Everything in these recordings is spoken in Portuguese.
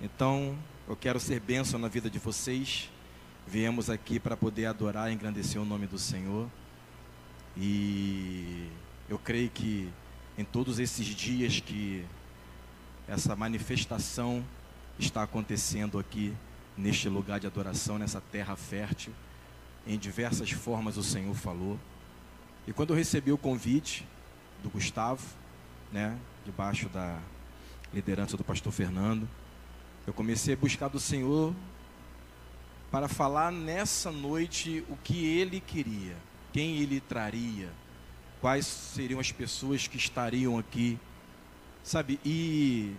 Então, eu quero ser bênção na vida de vocês. Viemos aqui para poder adorar e engrandecer o nome do Senhor. E eu creio que em todos esses dias que essa manifestação está acontecendo aqui, neste lugar de adoração, nessa terra fértil, em diversas formas o Senhor falou. E quando eu recebi o convite do Gustavo, debaixo da liderança do pastor Fernando, eu comecei a buscar do Senhor para falar nessa noite o que Ele queria, quem Ele traria, quais seriam as pessoas que estariam aqui, sabe? E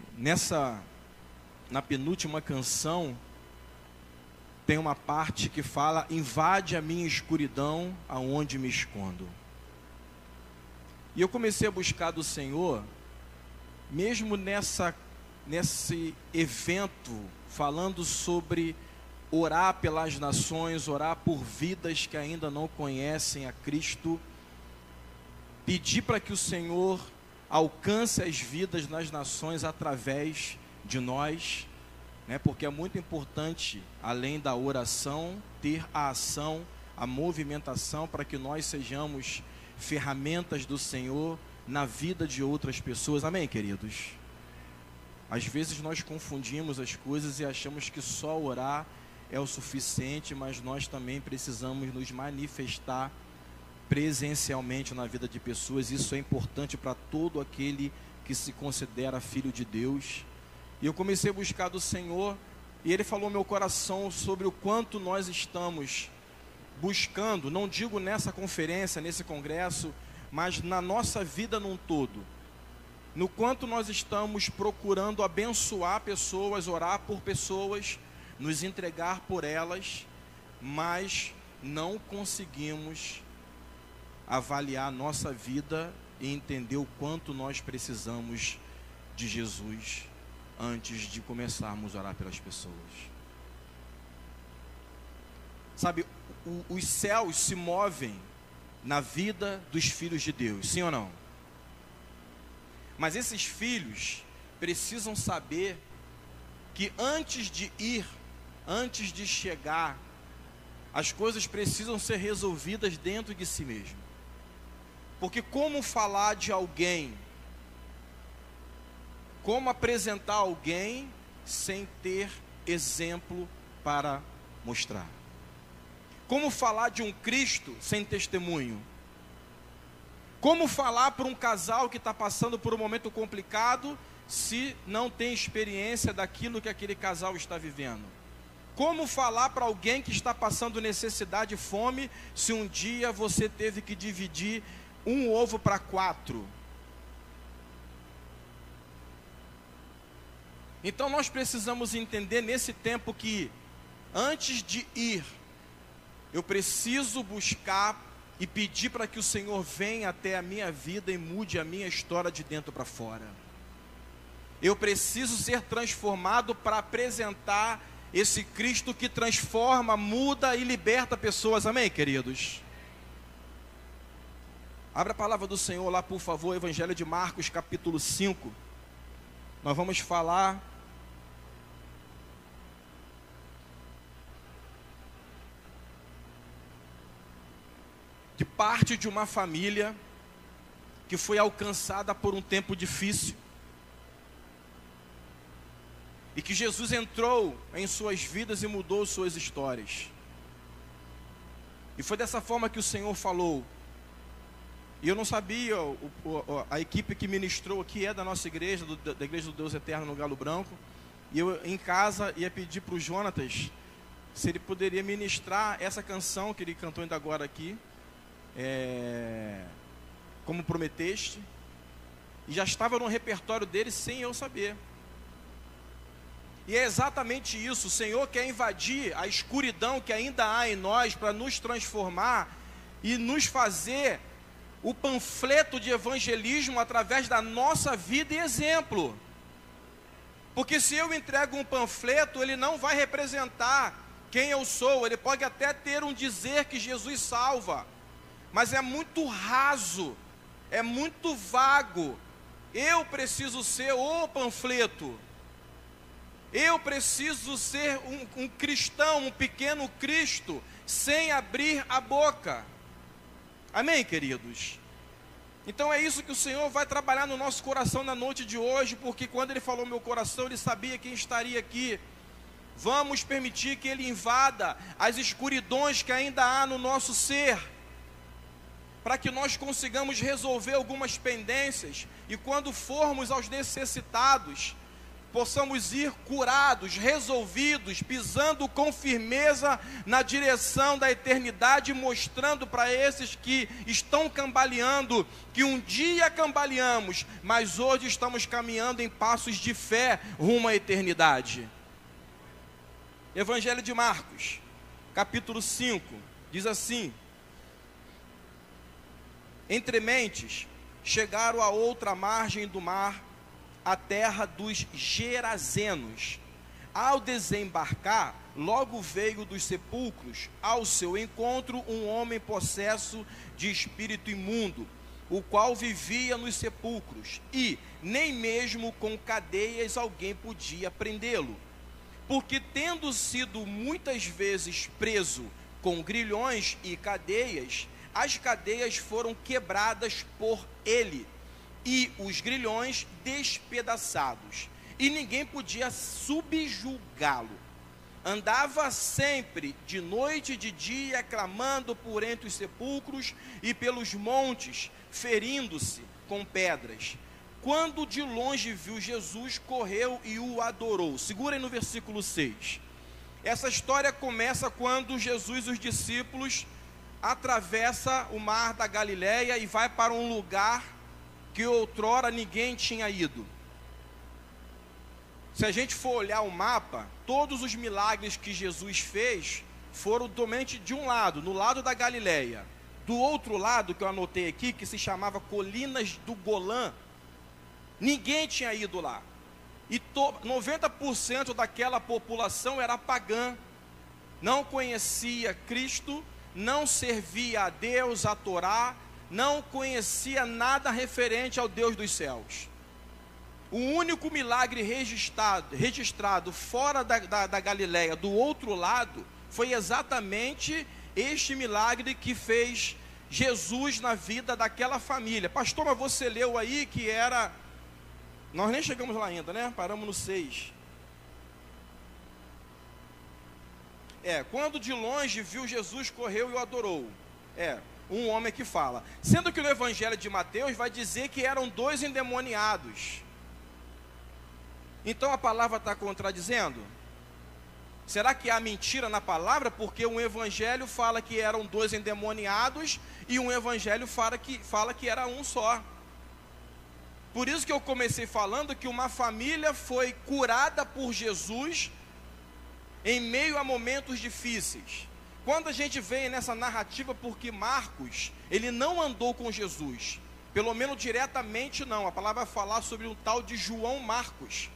na penúltima canção, tem uma parte que fala: invade a minha escuridão, aonde me escondo. E eu comecei a buscar do Senhor, mesmo nesse evento, falando sobre orar pelas nações, orar por vidas que ainda não conhecem a Cristo, pedir para que o Senhor alcance as vidas nas nações através de nós, porque é muito importante, além da oração, ter a ação, a movimentação, para que nós sejamos ferramentas do Senhor na vida de outras pessoas. Amém, queridos? Às vezes nós confundimos as coisas e achamos que só orar é o suficiente, mas nós também precisamos nos manifestar presencialmente na vida de pessoas. Isso é importante para todo aquele que se considera filho de Deus. E eu comecei a buscar do Senhor, e Ele falou ao meu coração sobre o quanto nós estamos buscando, não digo nessa conferência, nesse congresso, mas na nossa vida num todo, no quanto nós estamos procurando abençoar pessoas, orar por pessoas, nos entregar por elas, mas não conseguimos avaliar a nossa vida e entender o quanto nós precisamos de Jesus antes de começarmos a orar pelas pessoas. Sabe, os céus se movem na vida dos filhos de Deus, sim ou não? Mas esses filhos precisam saber que antes de ir, antes de chegar, as coisas precisam ser resolvidas dentro de si mesmo. Porque como falar de alguém, como apresentar alguém sem ter exemplo para mostrar? Como falar de um Cristo sem testemunho? Como falar para um casal que está passando por um momento complicado se não tem experiência daquilo que aquele casal está vivendo? Como falar para alguém que está passando necessidade e fome se um dia você teve que dividir um ovo para 4? Então nós precisamos entender nesse tempo que antes de ir, eu preciso buscar e pedir para que o Senhor venha até a minha vida e mude a minha história de dentro para fora. Eu preciso ser transformado para apresentar esse Cristo que transforma, muda e liberta pessoas. Amém, queridos? Abra a palavra do Senhor lá, por favor, Evangelho de Marcos, capítulo 5. Nós vamos falar de parte de uma família que foi alcançada por um tempo difícil, e que Jesus entrou em suas vidas e mudou suas histórias. E foi dessa forma que o Senhor falou. E eu não sabia, a equipe que ministrou aqui é da nossa igreja, da Igreja do Deus Eterno no Galo Branco. E eu em casa ia pedir para o Jonatas se ele poderia ministrar essa canção que ele cantou ainda agora aqui, Como Prometeste. E já estava no repertório dele sem eu saber. E é exatamente isso, o Senhor quer invadir a escuridão que ainda há em nós para nos transformar e nos fazer o panfleto de evangelismo através da nossa vida e exemplo. Porque se eu entrego um panfleto, ele não vai representar quem eu sou. Ele pode até ter um dizer que Jesus salva, mas é muito raso, é muito vago. Eu preciso ser o panfleto. Eu preciso ser um cristão, um pequeno Cristo, sem abrir a boca. Amém, queridos? Então é isso que o Senhor vai trabalhar no nosso coração na noite de hoje, porque quando Ele falou meu coração, Ele sabia quem estaria aqui. Vamos permitir que Ele invada as escuridões que ainda há no nosso ser, para que nós consigamos resolver algumas pendências, e quando formos aos necessitados, possamos ir curados, resolvidos, pisando com firmeza na direção da eternidade, mostrando para esses que estão cambaleando, que um dia cambaleamos, mas hoje estamos caminhando em passos de fé rumo à eternidade. Evangelho de Marcos, capítulo 5, diz assim: entre mentes, chegaram à outra margem do mar, a terra dos Gerazenos. Ao desembarcar, logo veio dos sepulcros ao seu encontro um homem possesso de espírito imundo, o qual vivia nos sepulcros, e nem mesmo com cadeias alguém podia prendê-lo, porque tendo sido muitas vezes preso com grilhões e cadeias, as cadeias foram quebradas por ele, e os grilhões despedaçados, e ninguém podia subjugá-lo. Andava sempre, de noite e de dia, clamando por entre os sepulcros e pelos montes, ferindo-se com pedras. Quando de longe viu Jesus, correu e o adorou. Segurem no versículo 6. Essa história começa quando Jesus e os discípulos atravessa o mar da Galileia e vai para um lugar que outrora ninguém tinha ido. Se a gente for olhar o mapa, todos os milagres que Jesus fez foram somente de um lado, no lado da Galileia. Do outro lado, que eu anotei aqui, que se chamava Colinas do Golã, ninguém tinha ido lá. E 90% daquela população era pagã, não conhecia Cristo, não servia a Deus, a Torá, não conhecia nada referente ao Deus dos céus. O único milagre registrado fora da Galileia, do outro lado, foi exatamente este milagre que fez Jesus na vida daquela família. Pastor, mas você leu aí que era... Nós nem chegamos lá ainda, né? Paramos no 6. Quando de longe viu Jesus, correu e o adorou. Um homem que fala. Sendo que no Evangelho de Mateus vai dizer que eram 2 endemoniados. Então a palavra está contradizendo? Será que há mentira na palavra? Porque um evangelho fala que eram 2 endemoniados e um evangelho fala que era um só. Por isso que eu comecei falando que uma família foi curada por Jesus em meio a momentos difíceis. Quando a gente vem nessa narrativa, porque Marcos, ele não andou com Jesus, pelo menos diretamente não, a palavra vai falar sobre um tal de João Marcos,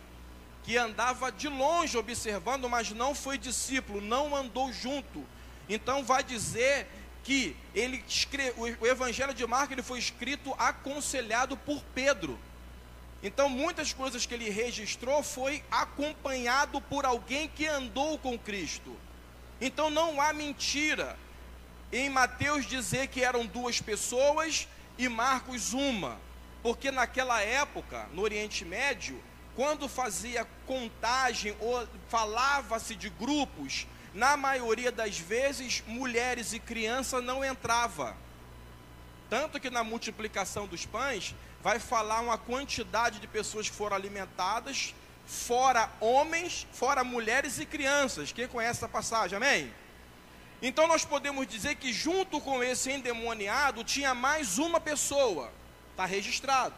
que andava de longe observando, mas não foi discípulo, não andou junto. Então vai dizer que o Evangelho de Marcos ele foi escrito aconselhado por Pedro. Então muitas coisas que ele registrou foi acompanhado por alguém que andou com Cristo. Então não há mentira em Mateus dizer que eram 2 pessoas e Marcos uma, porque naquela época, no Oriente Médio, quando fazia contagem ou falava-se de grupos, na maioria das vezes mulheres e crianças não entravam. Tanto que na multiplicação dos pães vai falar uma quantidade de pessoas que foram alimentadas, fora homens, fora mulheres e crianças. Quem conhece essa passagem, amém? Então nós podemos dizer que junto com esse endemoniado tinha mais uma pessoa, está registrado.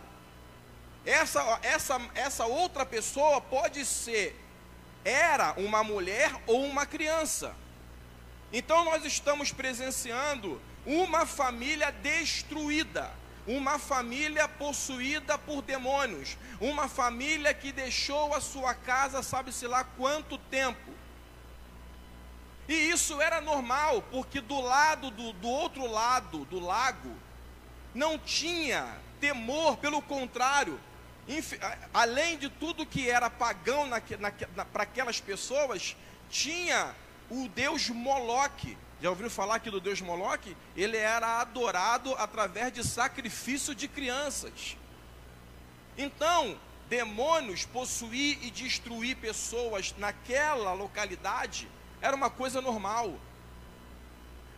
Essa outra pessoa pode ser, era uma mulher ou uma criança. Então nós estamos presenciando uma família destruída, uma família possuída por demônios, uma família que deixou a sua casa, sabe-se lá quanto tempo. E isso era normal, porque do outro lado do lago, não tinha temor, pelo contrário, Além de tudo que era pagão para aquelas pessoas, tinha o deus Moloque. Já ouviram falar aqui do deus Moloque? Ele era adorado através de sacrifício de crianças. Então, demônios possuir e destruir pessoas naquela localidade era uma coisa normal.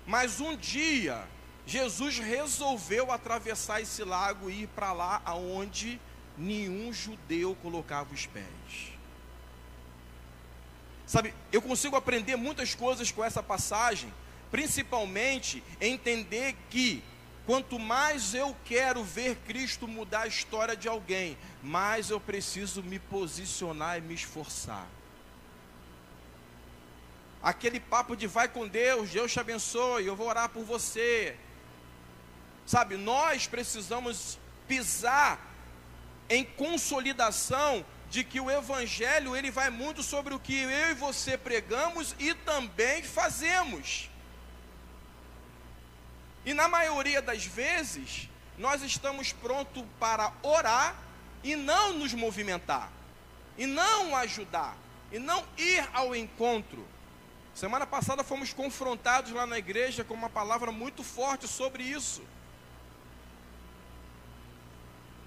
Mas um dia, Jesus resolveu atravessar esse lago e ir para lá aonde nenhum judeu colocava os pés. Sabe, eu consigo aprender muitas coisas com essa passagem, principalmente entender que quanto mais eu quero ver Cristo mudar a história de alguém, mais eu preciso me posicionar e me esforçar. Aquele papo de vai com Deus, Deus te abençoe, eu vou orar por você. Sabe, nós precisamos pisar em consolidação de que o Evangelho, ele vai muito sobre o que eu e você pregamos e também fazemos. E na maioria das vezes, nós estamos prontos para orar e não nos movimentar, e não ajudar, e não ir ao encontro. Semana passada fomos confrontados lá na igreja com uma palavra muito forte sobre isso.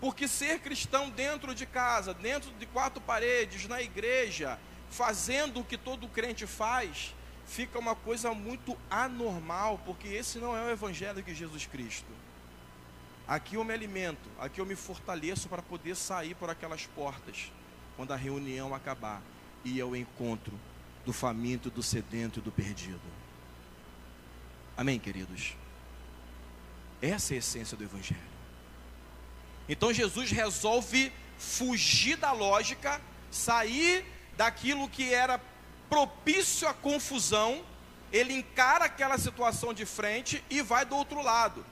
Porque ser cristão dentro de casa, dentro de quatro paredes, na igreja, fazendo o que todo crente faz, fica uma coisa muito anormal, porque esse não é o Evangelho de Jesus Cristo. Aqui eu me alimento, aqui eu me fortaleço para poder sair por aquelas portas, quando a reunião acabar, e ir ao encontro do faminto, do sedento e do perdido. Amém, queridos? Essa é a essência do Evangelho. Então Jesus resolve fugir da lógica, sair daquilo que era propício à confusão. Ele encara aquela situação de frente e vai do outro lado.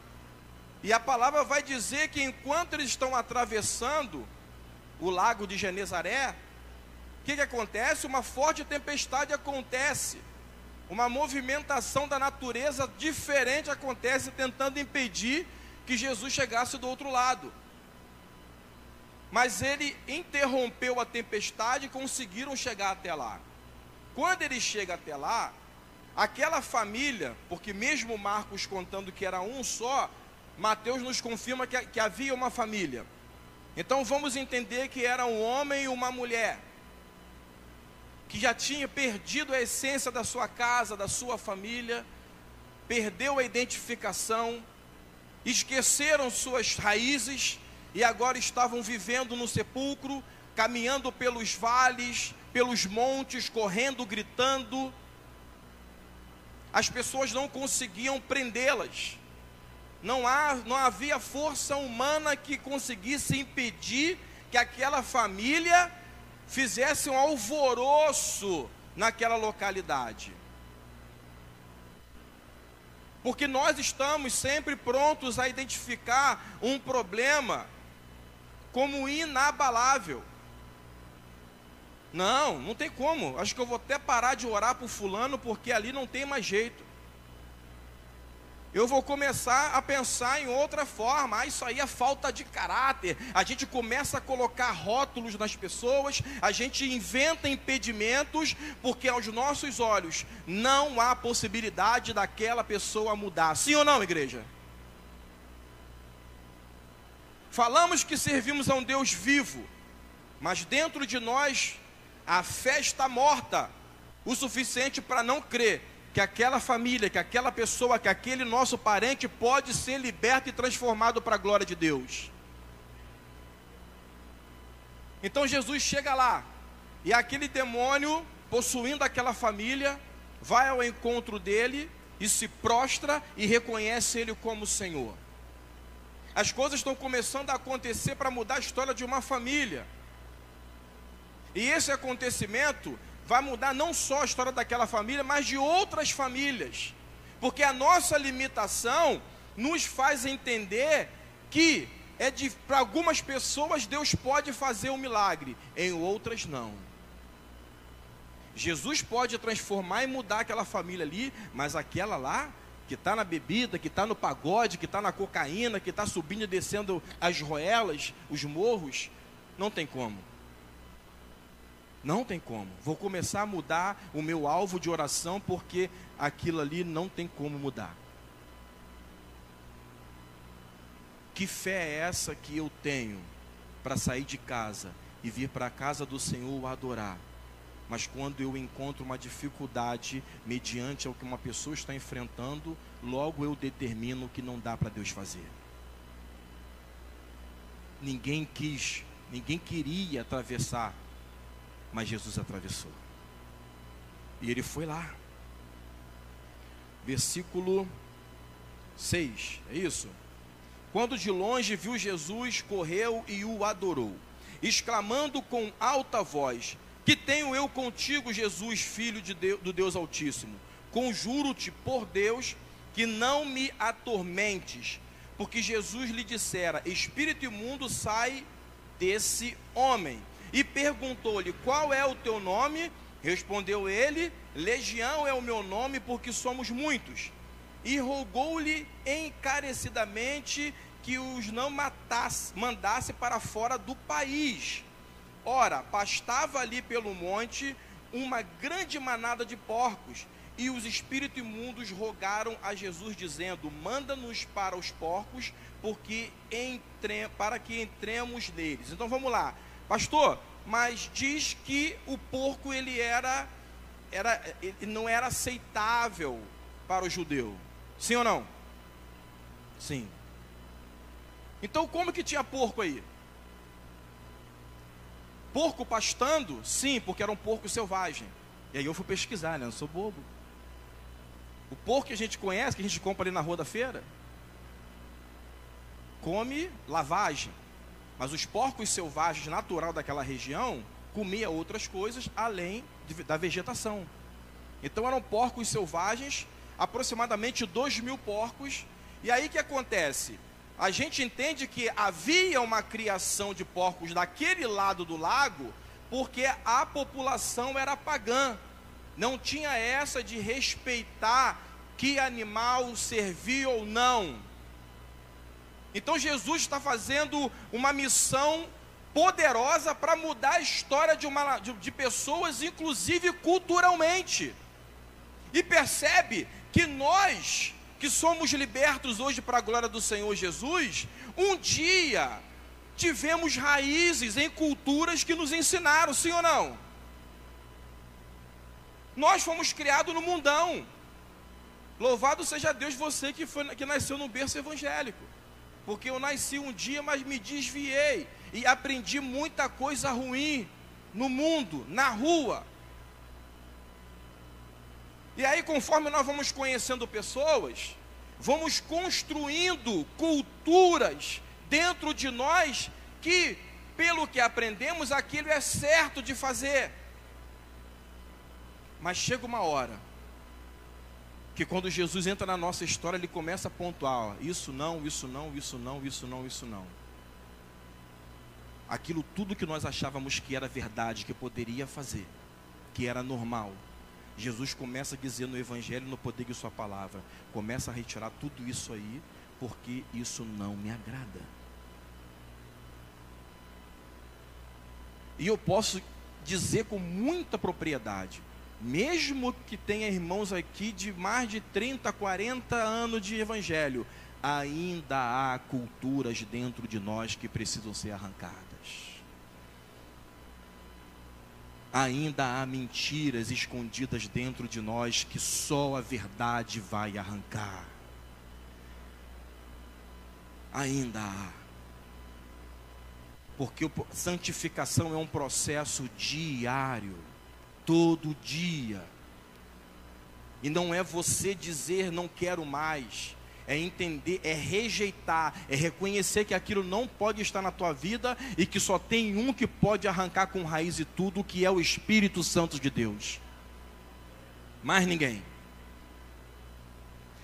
E a palavra vai dizer que enquanto eles estão atravessando o lago de Genezaré, o que acontece? Uma forte tempestade acontece. Uma movimentação da natureza diferente acontece, tentando impedir que Jesus chegasse do outro lado. Mas ele interrompeu a tempestade e conseguiram chegar até lá. Quando ele chega até lá, aquela família, porque mesmo Marcos contando que era um só, Mateus nos confirma que havia uma família. Então vamos entender que era um homem e uma mulher, que já tinha perdido a essência da sua casa, da sua família, perdeu a identificação, esqueceram suas raízes, e agora estavam vivendo no sepulcro, caminhando pelos vales, pelos montes, correndo, gritando. As pessoas não conseguiam prendê-las. Não havia força humana que conseguisse impedir que aquela família fizesse um alvoroço naquela localidade. Porque nós estamos sempre prontos a identificar um problema como inabalável. Não tem como. Acho que eu vou até parar de orar por fulano, porque ali não tem mais jeito. Eu vou começar a pensar em outra forma. Isso aí é falta de caráter. A gente começa a colocar rótulos nas pessoas, a gente inventa impedimentos, porque aos nossos olhos não há possibilidade daquela pessoa mudar. Sim ou não, igreja? Falamos que servimos a um Deus vivo, mas dentro de nós a fé está morta o suficiente para não crer que aquela família, que aquela pessoa, que aquele nosso parente pode ser liberto e transformado para a glória de Deus. Então Jesus chega lá, e aquele demônio, possuindo aquela família, vai ao encontro dele e se prostra e reconhece ele como Senhor. As coisas estão começando a acontecer para mudar a história de uma família. E esse acontecimento vai mudar não só a história daquela família, mas de outras famílias. Porque a nossa limitação nos faz entender que para algumas pessoas Deus pode fazer um milagre, em outras não. Jesus pode transformar e mudar aquela família ali, mas aquela lá, que está na bebida, que está no pagode, que está na cocaína, que está subindo e descendo as roelas, os morros, Não tem como. Não tem como. Vou começar a mudar o meu alvo de oração, porque aquilo ali não tem como mudar. Que fé é essa que eu tenho para sair de casa e vir para a casa do Senhor adorar? Mas quando eu encontro uma dificuldade mediante ao que uma pessoa está enfrentando, logo eu determino que não dá para Deus fazer. Ninguém queria atravessar, mas Jesus atravessou. E ele foi lá. Versículo 6, é isso? Quando de longe viu Jesus, correu e o adorou, exclamando com alta voz: que tenho eu contigo, Jesus, filho do Deus Altíssimo? Conjuro-te por Deus que não me atormentes. Porque Jesus lhe dissera: espírito imundo, sai desse homem. E perguntou-lhe: qual é o teu nome? Respondeu ele: Legião é o meu nome, porque somos muitos. E rogou-lhe encarecidamente que os não mandasse para fora do país. Ora, pastava ali pelo monte uma grande manada de porcos, e os espíritos imundos rogaram a Jesus, dizendo: manda-nos para os porcos, para que entremos neles. Então vamos lá, pastor, mas diz que o porco ele não era aceitável para o judeu, sim ou não? Sim. Então como que tinha porco aí? Porco pastando? Sim, porque era um porco selvagem. E aí eu fui pesquisar, né? Eu sou bobo. O porco que a gente conhece, que a gente compra ali na rua da feira, come lavagem. Mas os porcos selvagens natural daquela região comia outras coisas além da vegetação. Então eram porcos selvagens, aproximadamente 2.000 porcos. E aí o que acontece? A gente entende que havia uma criação de porcos daquele lado do lago, porque a população era pagã. Não tinha essa de respeitar que animal servia ou não. Então Jesus está fazendo uma missão poderosa para mudar a história de pessoas, inclusive culturalmente. E percebe que nós, que somos libertos hoje para a glória do Senhor Jesus, um dia tivemos raízes em culturas que nos ensinaram, sim ou não? Nós fomos criados no mundão. Louvado seja Deus, você que nasceu no berço evangélico. Porque eu nasci um dia, mas me desviei e aprendi muita coisa ruim no mundo, na rua. E aí, conforme nós vamos conhecendo pessoas, vamos construindo culturas dentro de nós que, pelo que aprendemos, aquilo é certo de fazer. Mas chega uma hora que quando Jesus entra na nossa história, ele começa a pontuar: isso não, isso não, isso não, isso não, isso não. Aquilo tudo que nós achávamos que era verdade, que poderia fazer, que era normal, Jesus começa a dizer no Evangelho, no poder de sua palavra, começa a retirar tudo isso aí, porque isso não me agrada. E eu posso dizer com muita propriedade, mesmo que tenha irmãos aqui de mais de 30, 40 anos de Evangelho, ainda há culturas dentro de nós que precisam ser arrancadas. Ainda há mentiras escondidas dentro de nós que só a verdade vai arrancar. Ainda há. Porque santificação é um processo diário, todo dia. E não é você dizer não quero mais. É entender, é rejeitar, é reconhecer que aquilo não pode estar na tua vida e que só tem um que pode arrancar com raiz e tudo, que é o Espírito Santo de Deus. Mais ninguém.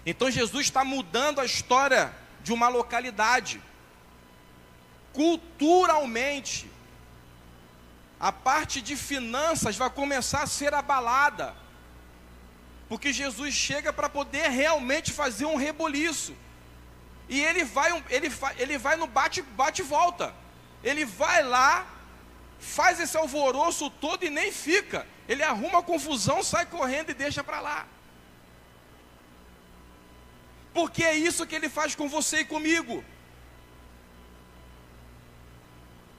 Então Jesus está mudando a história de uma localidade. Culturalmente, a parte de finanças vai começar a ser abalada. Porque Jesus chega para poder realmente fazer um reboliço. E ele vai no bate e volta. Ele vai lá faz esse alvoroço todo e nem fica. Ele arruma a confusão, sai correndo e deixa para lá. Porque é isso que ele faz com você e comigo.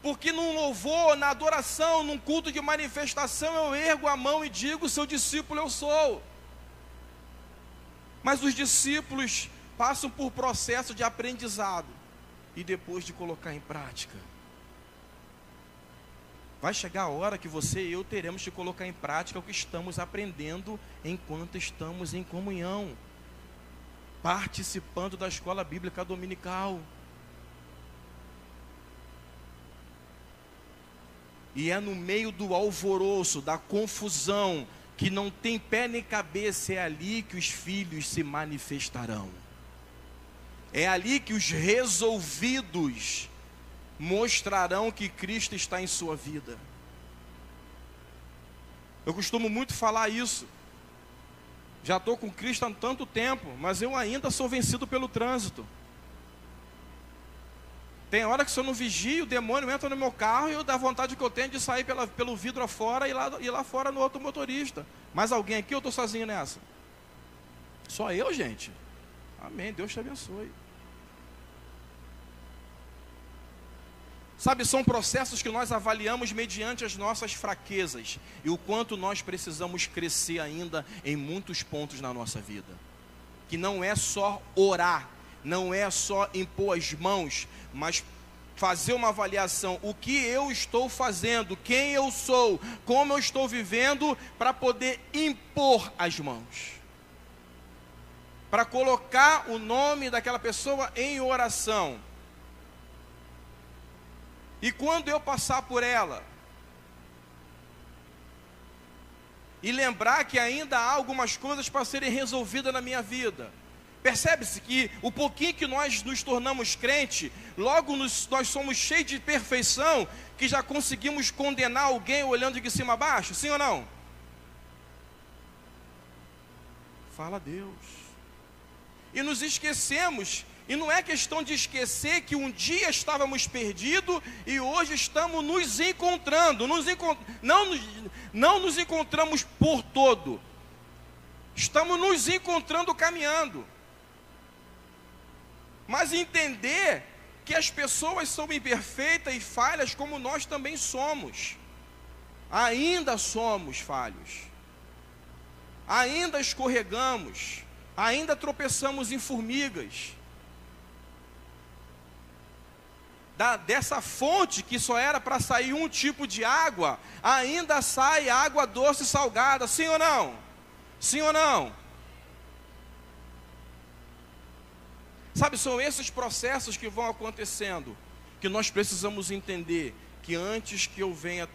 Porque num louvor, na adoração, num culto de manifestação, eu ergo a mão e digo: seu discípulo eu sou. Mas os discípulos passam por processo de aprendizado e depois de colocar em prática. Vai chegar a hora que você e eu teremos que colocar em prática o que estamos aprendendo enquanto estamos em comunhão, participando da escola bíblica dominical. E é no meio do alvoroço, da confusão, que não tem pé nem cabeça, é ali que os filhos se manifestarão. É ali que os resolvidos mostrarão que Cristo está em sua vida. Eu costumo muito falar isso. Já estou com Cristo há tanto tempo, mas eu ainda sou vencido pelo trânsito. Tem hora que se eu não vigio, o demônio entra no meu carro e eu dá vontade que eu tenho de sair pelo vidro afora e lá fora no outro motorista. Mas alguém aqui, eu estou sozinho nessa? Só eu, gente? Amém, Deus te abençoe. Sabe, são processos que nós avaliamos mediante as nossas fraquezas e o quanto nós precisamos crescer ainda em muitos pontos na nossa vida. Que não é só orar, não é só impor as mãos, mas fazer uma avaliação, o que eu estou fazendo, quem eu sou, como eu estou vivendo, para poder impor as mãos, para colocar o nome daquela pessoa em oração. E quando eu passar por ela, e lembrar que ainda há algumas coisas para serem resolvidas na minha vida, percebe-se que o pouquinho que nós nos tornamos crente, logo nós somos cheios de perfeição, que já conseguimos condenar alguém olhando de cima a baixo, sim ou não? Fala a Deus. E nos esquecemos, e não é questão de esquecer que um dia estávamos perdidos e hoje estamos nos encontrando, não nos encontramos por todo, estamos nos encontrando caminhando. Mas entender que as pessoas são imperfeitas e falhas como nós também somos. Ainda somos falhos. Ainda escorregamos. Ainda tropeçamos em formigas. Dessa fonte que só era para sair um tipo de água, ainda sai água doce e salgada. Sim ou não? Sim ou não? Sabe, são esses processos que vão acontecendo, que nós precisamos entender, que antes que eu venha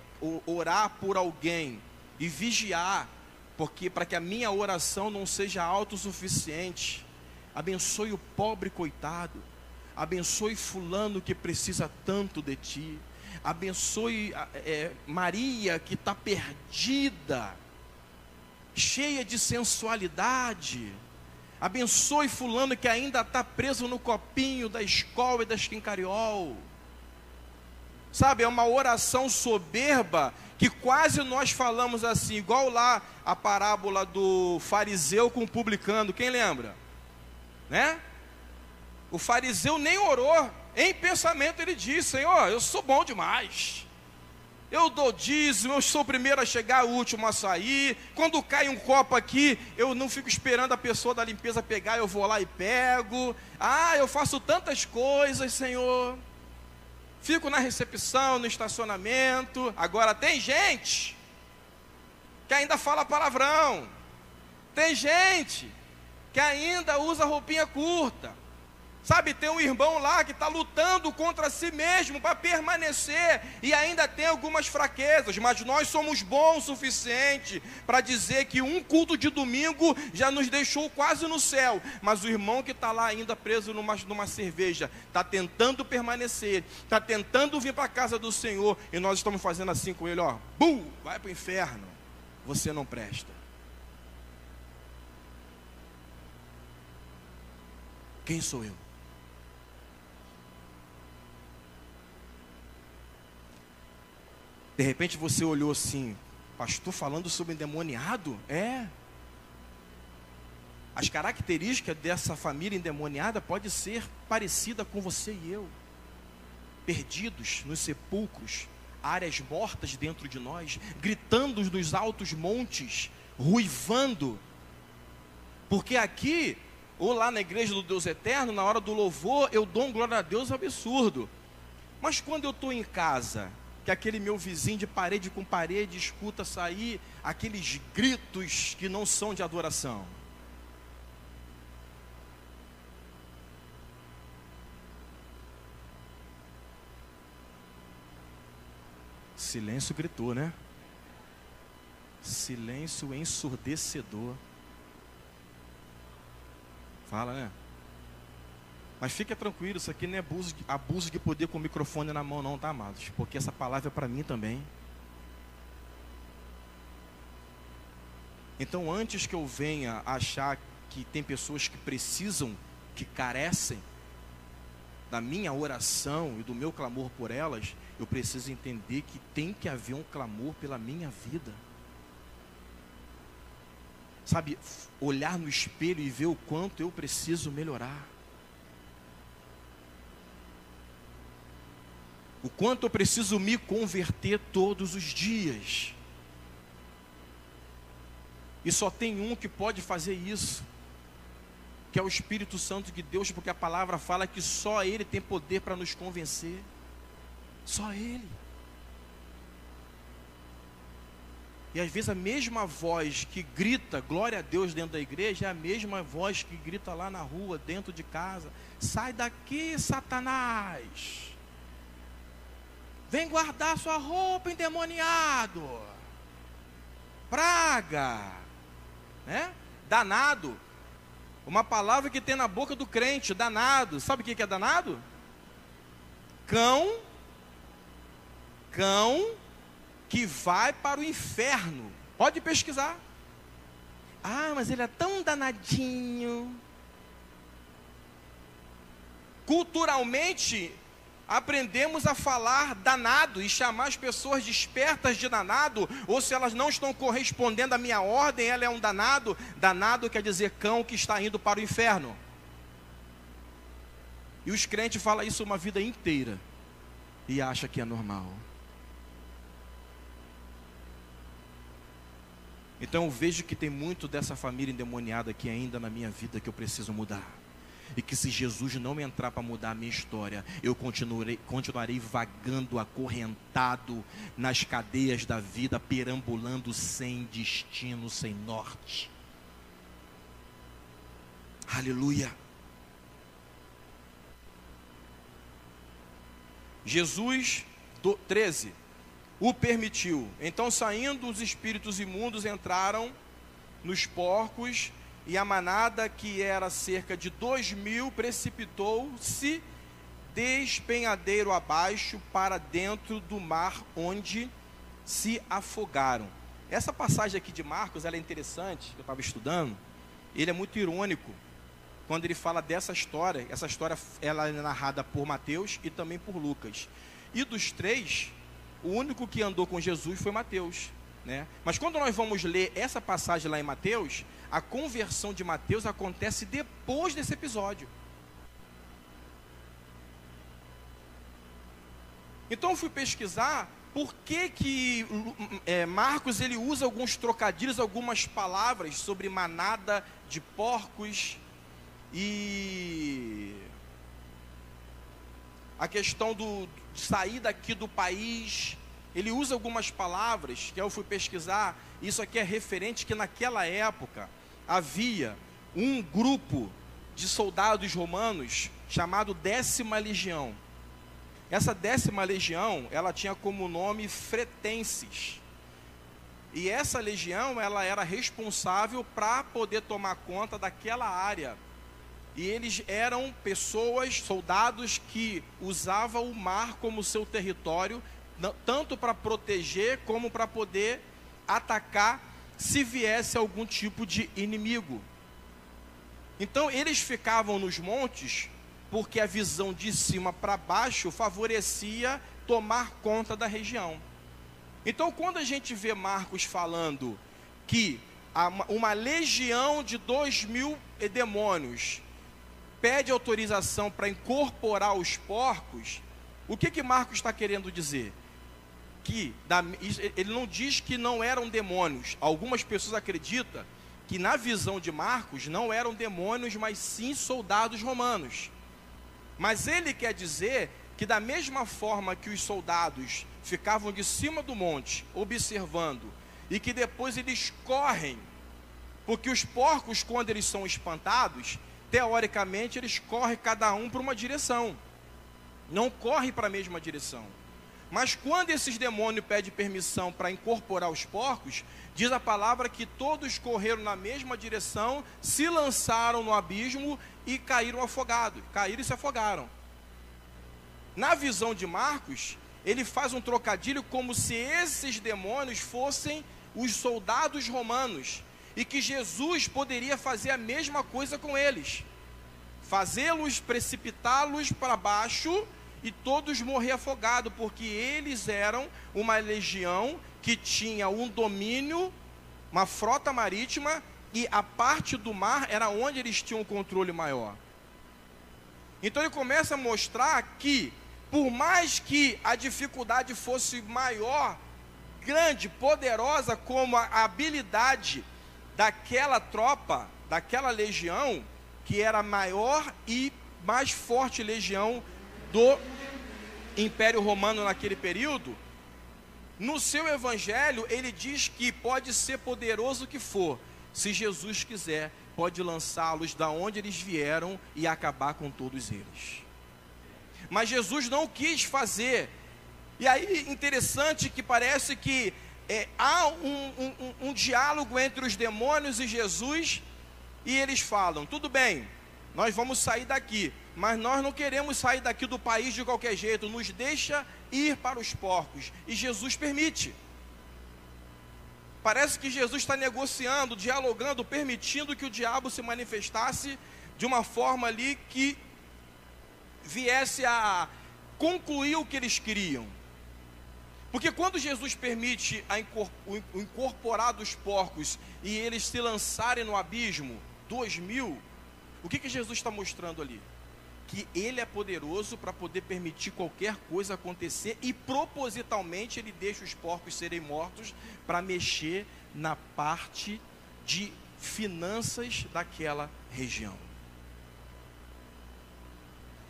orar por alguém e vigiar, porque para que a minha oração não seja autossuficiente, abençoe o pobre coitado, abençoe fulano que precisa tanto de ti, abençoe Maria que está perdida, cheia de sensualidade, abençoe fulano que ainda está preso no copinho da escola e da esquincariol. Sabe, é uma oração soberba que quase nós falamos assim, igual lá a parábola do fariseu com o publicano, quem lembra? Né? O fariseu nem orou, em pensamento ele disse: Senhor, eu sou bom demais. Eu dou dízimo, eu sou o primeiro a chegar, o último a sair. Quando cai um copo aqui, eu não fico esperando a pessoa da limpeza pegar, eu vou lá e pego. Ah, eu faço tantas coisas, Senhor. Fico na recepção, no estacionamento. Agora tem gente que ainda fala palavrão. Tem gente que ainda usa roupinha curta. Sabe, tem um irmão lá que está lutando contra si mesmo para permanecer e ainda tem algumas fraquezas, mas nós somos bons o suficiente para dizer que um culto de domingo já nos deixou quase no céu, mas o irmão que está lá ainda preso numa cerveja, está tentando permanecer, está tentando vir para a casa do Senhor, e nós estamos fazendo assim com ele, ó, bum, vai para o inferno, você não presta. Quem sou eu? De repente você olhou assim, pastor falando sobre endemoniado? É. As características dessa família endemoniada pode ser parecida com você e eu. Perdidos nos sepulcros, áreas mortas dentro de nós, gritando nos altos montes, ruivando. Porque aqui, ou lá na igreja do Deus Eterno, na hora do louvor, eu dou um glória a Deus absurdo. Mas quando eu estou em casa, que aquele meu vizinho de parede com parede escuta sair aqueles gritos que não são de adoração. Silêncio gritou, né? Silêncio ensurdecedor. Fala, né? Mas fica tranquilo, isso aqui não é abuso de poder com o microfone na mão não, tá, amados? Porque essa palavra é para mim também. Então, antes que eu venha achar que tem pessoas que precisam, que carecem da minha oração e do meu clamor por elas, eu preciso entender que tem que haver um clamor pela minha vida. Sabe, olhar no espelho e ver o quanto eu preciso melhorar. O quanto eu preciso me converter todos os dias. E só tem um que pode fazer isso, que é o Espírito Santo de Deus, porque a palavra fala que só Ele tem poder para nos convencer. Só Ele. E às vezes a mesma voz que grita glória a Deus dentro da igreja é a mesma voz que grita lá na rua, dentro de casa: sai daqui, Satanás, vem guardar sua roupa, endemoniado, praga, né? Danado. Uma palavra que tem na boca do crente, danado. Sabe o que é danado? Cão que vai para o inferno. Pode pesquisar. Ah, mas ele é tão danadinho. Culturalmente, aprendemos a falar danado e chamar as pessoas despertas de danado, ou se elas não estão correspondendo à minha ordem, ela é um danado. Danado quer dizer cão que está indo para o inferno. E os crentes falam isso uma vida inteira e acham que é normal. Então eu vejo que tem muito dessa família endemoniada aqui ainda na minha vida que eu preciso mudar. E que se Jesus não entrar para mudar a minha história, eu continuarei vagando, acorrentado nas cadeias da vida, perambulando sem destino, sem norte. Aleluia. Jesus, 13, o permitiu. Então, saindo os espíritos imundos, entraram nos porcos, e a manada, que era cerca de 2.000, precipitou-se despenhadeiro abaixo para dentro do mar, onde se afogaram. Essa passagem aqui de Marcos, ela é interessante, eu estava estudando. Ele é muito irônico quando ele fala dessa história. Essa história ela é narrada por Mateus e também por Lucas. E dos três, o único que andou com Jesus foi Mateus, né? Mas quando nós vamos ler essa passagem lá em Mateus, a conversão de Mateus acontece depois desse episódio. Então eu fui pesquisar por que Marcos ele usa alguns trocadilhos, algumas palavras sobre manada de porcos e a questão de sair daqui do país. Ele usa algumas palavras que eu fui pesquisar. Isso aqui é referente que naquela época havia um grupo de soldados romanos chamado 10ª Legião. Essa 10ª Legião, ela tinha como nome Fretenses. E essa legião, ela era responsável para poder tomar conta daquela área. E eles eram pessoas, soldados que usavam o mar como seu território, tanto para proteger como para poder atacar se viesse algum tipo de inimigo. Então eles ficavam nos montes porque a visão de cima para baixo favorecia tomar conta da região. Então, quando a gente vê Marcos falando que uma legião de 2.000 demônios pede autorização para incorporar os porcos, o que Marcos está querendo dizer? Que ele não diz que não eram demônios. Algumas pessoas acreditam que na visão de Marcos não eram demônios, mas sim soldados romanos. Mas ele quer dizer que da mesma forma que os soldados ficavam de cima do monte, observando, e que depois eles correm, porque os porcos, quando eles são espantados, teoricamente eles correm cada um para uma direção, não correm para a mesma direção. Mas quando esses demônios pedem permissão para incorporar os porcos, diz a palavra que todos correram na mesma direção, se lançaram no abismo e caíram afogados, caíram e se afogaram. Na visão de Marcos, ele faz um trocadilho como se esses demônios fossem os soldados romanos, e que Jesus poderia fazer a mesma coisa com eles, fazê-los, precipitá-los para baixo e todos morrer afogados, porque eles eram uma legião que tinha um domínio, uma frota marítima, e a parte do mar era onde eles tinham um controle maior. Então ele começa a mostrar que, por mais que a dificuldade fosse maior, grande, poderosa, como a habilidade daquela tropa, daquela legião, que era a maior e mais forte legião do Império Romano naquele período, no seu evangelho ele diz que pode ser poderoso que for, se Jesus quiser, pode lançá-los da onde eles vieram e acabar com todos eles. Mas Jesus não quis fazer. E aí, interessante que parece que há um diálogo entre os demônios e Jesus, e eles falam, tudo bem, nós vamos sair daqui, mas nós não queremos sair daqui do país de qualquer jeito, nos deixa ir para os porcos. E Jesus permite. Parece que Jesus está negociando, dialogando, permitindo que o diabo se manifestasse de uma forma ali que viesse a concluir o que eles queriam. Porque quando Jesus permite o incorporar dos porcos e eles se lançarem no abismo, 2.000, o que Jesus está mostrando ali? Que ele é poderoso para poder permitir qualquer coisa acontecer, e propositalmente ele deixa os porcos serem mortos para mexer na parte de finanças daquela região.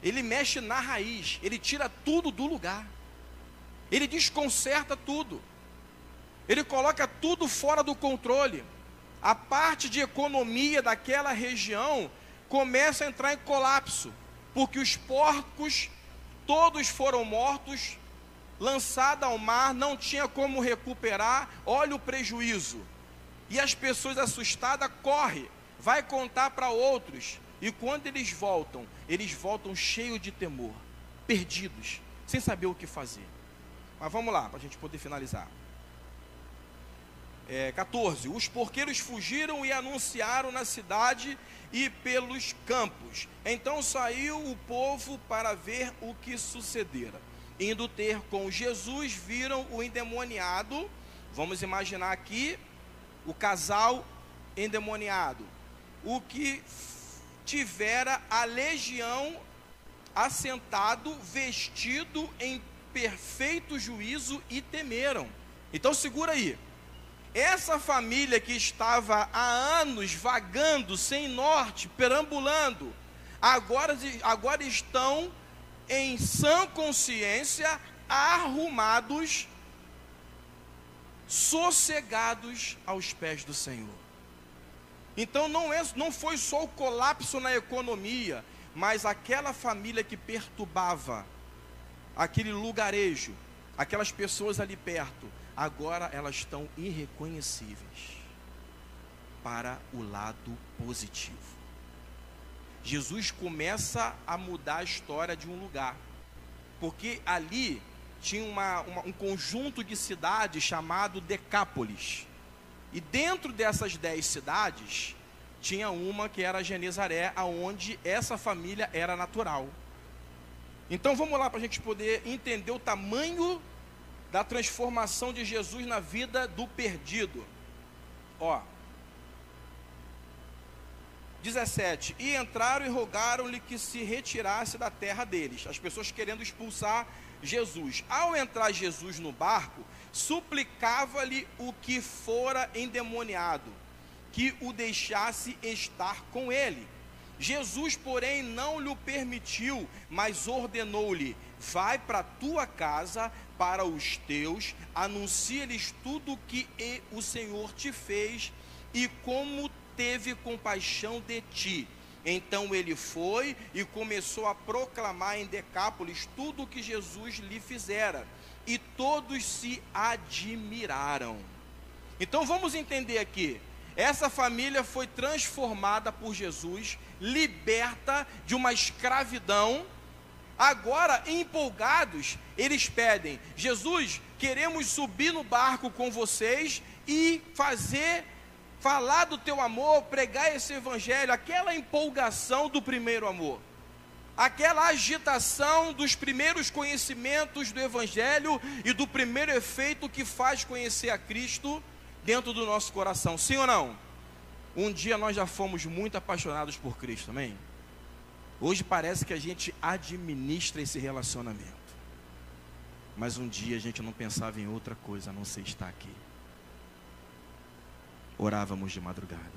Ele mexe na raiz, ele tira tudo do lugar, ele desconcerta tudo, ele coloca tudo fora do controle. A parte de economia daquela região começa a entrar em colapso, porque os porcos todos foram mortos, lançados ao mar, não tinha como recuperar. Olha o prejuízo. E as pessoas assustadas correm, vai contar para outros. E quando eles voltam cheios de temor, perdidos, sem saber o que fazer. Mas vamos lá, para a gente poder finalizar. 14. Os porqueiros fugiram e anunciaram na cidade e pelos campos. Então saiu o povo para ver o que sucedera. Indo ter com Jesus, viram o endemoniado. Vamos imaginar aqui o casal endemoniado, o que tivera a legião assentado, vestido em perfeito juízo, e temeram. Então segura aí. Essa família que estava há anos vagando, sem norte, perambulando, agora estão em sã consciência, arrumados, sossegados aos pés do Senhor. Então não foi só o colapso na economia, mas aquela família que perturbava aquele lugarejo, aquelas pessoas ali perto, agora elas estão irreconhecíveis para o lado positivo. Jesus começa a mudar a história de um lugar, porque ali tinha um conjunto de cidades chamado Decápolis, e dentro dessas 10 cidades tinha uma que era Genezaré, aonde essa família era natural. Então vamos lá para a gente poder entender o tamanho da transformação de Jesus na vida do perdido. Ó, 17, e entraram e rogaram-lhe que se retirasse da terra deles, as pessoas querendo expulsar Jesus. Ao entrar Jesus no barco, suplicava-lhe o que fora endemoniado, que o deixasse estar com ele. Jesus, porém, não lhe permitiu, mas ordenou-lhe: vai para a tua casa, para os teus, anuncia-lhes tudo o que o Senhor te fez e como teve compaixão de ti. Então ele foi e começou a proclamar em Decápolis tudo o que Jesus lhe fizera, e todos se admiraram. Então vamos entender aqui, essa família foi transformada por Jesus, liberta de uma escravidão. Agora, empolgados, eles pedem: Jesus, queremos subir no barco com vocês e falar do teu amor, pregar esse evangelho. Aquela empolgação do primeiro amor, aquela agitação dos primeiros conhecimentos do evangelho e do primeiro efeito que faz conhecer a Cristo dentro do nosso coração. Sim ou não? Um dia nós já fomos muito apaixonados por Cristo, amém? Hoje parece que a gente administra esse relacionamento, mas um dia a gente não pensava em outra coisa a não ser estar aqui. Orávamos de madrugada,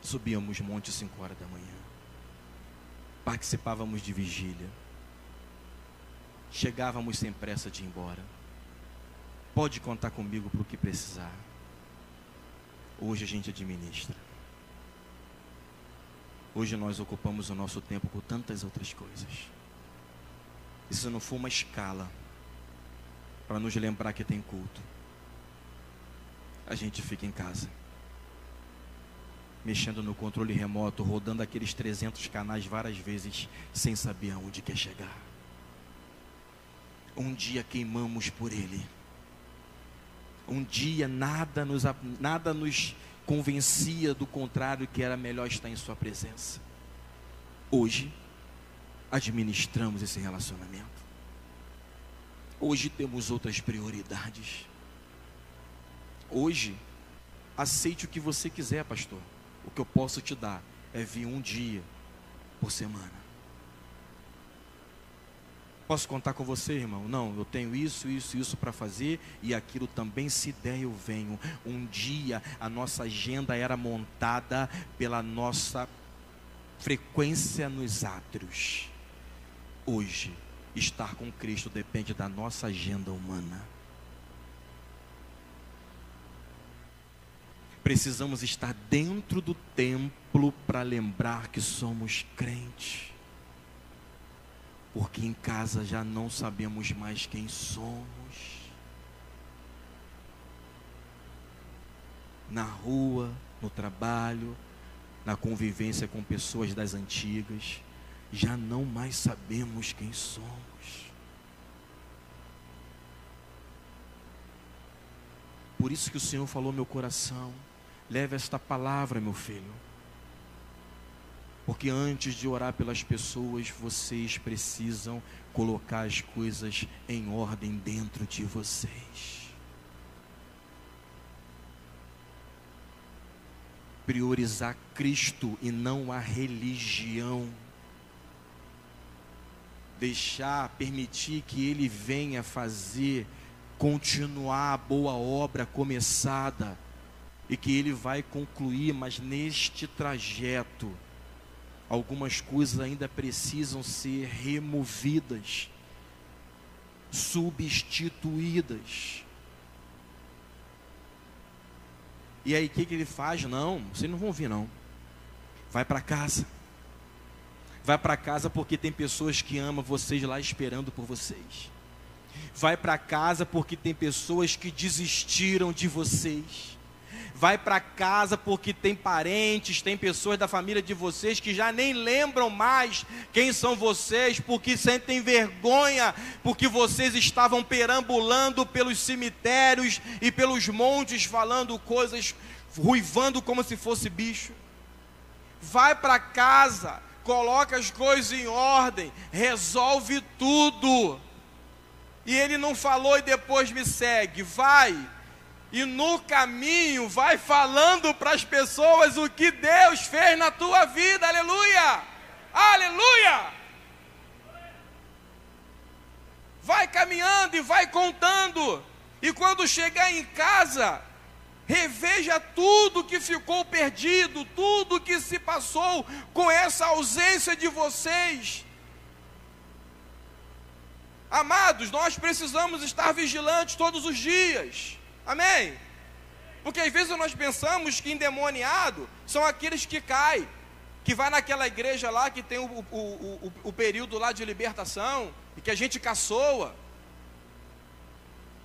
subíamos monte 5 horas da manhã, participávamos de vigília, chegávamos sem pressa de ir embora. Pode contar comigo para o que precisar. Hoje a gente administra. Hoje nós ocupamos o nosso tempo com tantas outras coisas. E se não for uma escala para nos lembrar que tem culto, a gente fica em casa, mexendo no controle remoto, rodando aqueles 300 canais várias vezes, sem saber aonde quer chegar. Um dia queimamos por Ele. Um dia nada nos convencia do contrário, que era melhor estar em sua presença. Hoje administramos esse relacionamento. Hoje temos outras prioridades. Hoje, aceite o que você quiser, pastor. O que eu posso te dar é vir um dia por semana. Posso contar com você, irmão? Não, eu tenho isso para fazer, e aquilo também, se der, eu venho. Um dia a nossa agenda era montada pela nossa frequência nos átrios. Hoje, estar com Cristo depende da nossa agenda humana. Precisamos estar dentro do templo para lembrar que somos crentes. Porque em casa já não sabemos mais quem somos. Na rua, no trabalho, na convivência com pessoas das antigas, já não mais sabemos quem somos. Por isso que o Senhor falou ao meu coração: leve esta palavra, meu filho. Porque antes de orar pelas pessoas, vocês precisam colocar as coisas em ordem dentro de vocês. Priorizar Cristo e não a religião. Permitir que Ele venha continuar a boa obra começada, e que Ele vai concluir, mas neste trajeto, algumas coisas ainda precisam ser removidas, substituídas. E aí o que Ele faz? Não, vocês não vão vir não. Vai para casa. Vai para casa, porque tem pessoas que amam vocês lá esperando por vocês. Vai para casa porque tem pessoas que desistiram de vocês. Vai para casa porque tem parentes, tem pessoas da família de vocês que já nem lembram mais quem são vocês, porque sentem vergonha, porque vocês estavam perambulando pelos cemitérios e pelos montes, falando coisas, ruivando como se fosse bicho. Vai para casa, coloca as coisas em ordem, resolve tudo. e ele não falou e depois me segue. Vai, e no caminho vai falando para as pessoas o que Deus fez na tua vida. Aleluia! Aleluia! Vai caminhando e vai contando. E quando chegar em casa, reveja tudo que ficou perdido, tudo que se passou com essa ausência de vocês. Amados, nós precisamos estar vigilantes todos os dias. Amém? Porque às vezes nós pensamos que endemoniado são aqueles que caem, que vai naquela igreja lá que tem o período lá de libertação, e que a gente caçoa,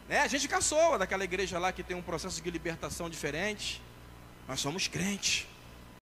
né? A gente caçoa daquela igreja lá que tem um processo de libertação diferente. Nós somos crentes.